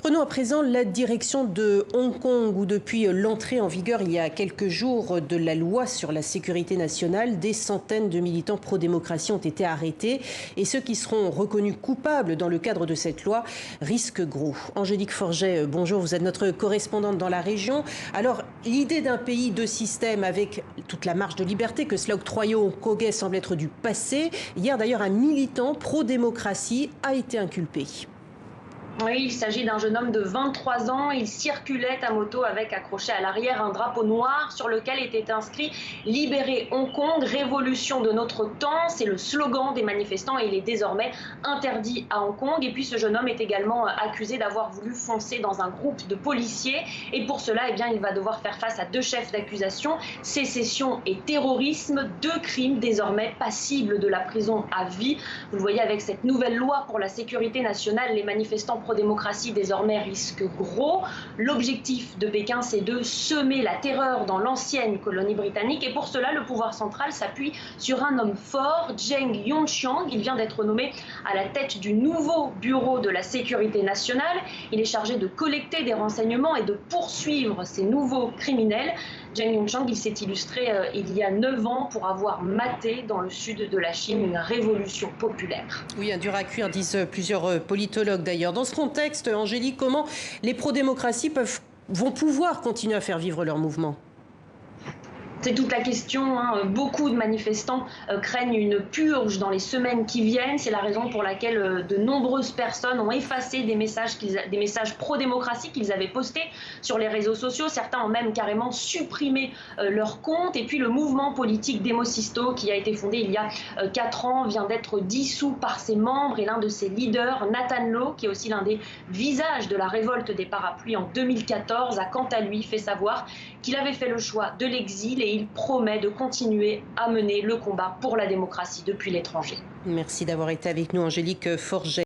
Prenons à présent la direction de Hong Kong où depuis l'entrée en vigueur il y a quelques jours de la loi sur la sécurité nationale, des centaines de militants pro-démocratie ont été arrêtés et ceux qui seront reconnus coupables dans le cadre de cette loi risquent gros. Angélique Forget, bonjour, vous êtes notre correspondante dans la région. Alors l'idée d'un pays de système avec toute la marge de liberté que cela octroyait aux Hongkongais semble être du passé. Hier d'ailleurs un militant pro-démocratie a été inculpé. Oui, il s'agit d'un jeune homme de 23 ans. Il circulait à moto avec accroché à l'arrière un drapeau noir sur lequel était inscrit « Libérer Hong Kong, révolution de notre temps ». C'est le slogan des manifestants et il est désormais interdit à Hong Kong. Et puis ce jeune homme est également accusé d'avoir voulu foncer dans un groupe de policiers. Et pour cela, eh bien, il va devoir faire face à deux chefs d'accusation, sécession et terrorisme, deux crimes désormais passibles de la prison à vie. Vous le voyez avec cette nouvelle loi pour la sécurité nationale, les manifestants pro-démocratie désormais risque gros. L'objectif de Pékin, c'est de semer la terreur dans l'ancienne colonie britannique et pour cela, le pouvoir central s'appuie sur un homme fort, Zheng Yongxiang. Il vient d'être nommé à la tête du nouveau bureau de la sécurité nationale. Il est chargé de collecter des renseignements et de poursuivre ces nouveaux criminels. Zheng Yongxiang, il s'est illustré il y a 9 ans pour avoir maté dans le sud de la Chine une révolution populaire. Oui, un dur à cuire, disent plusieurs politologues d'ailleurs. Dans ce contexte, Angélique, comment les pro-démocraties vont pouvoir continuer à faire vivre leur mouvement ? C'est toute la question. Beaucoup de manifestants craignent une purge dans les semaines qui viennent. C'est la raison pour laquelle de nombreuses personnes ont effacé des messages pro-démocratie qu'ils avaient postés sur les réseaux sociaux. Certains ont même carrément supprimé leur compte. Et puis le mouvement politique Demosisto, qui a été fondé il y a 4 ans, vient d'être dissous par ses membres. Et l'un de ses leaders, Nathan Law, qui est aussi l'un des visages de la révolte des parapluies en 2014, a quant à lui fait savoir qu'il avait fait le choix de l'exil et il promet de continuer à mener le combat pour la démocratie depuis l'étranger. Merci d'avoir été avec nous, Angélique Forget.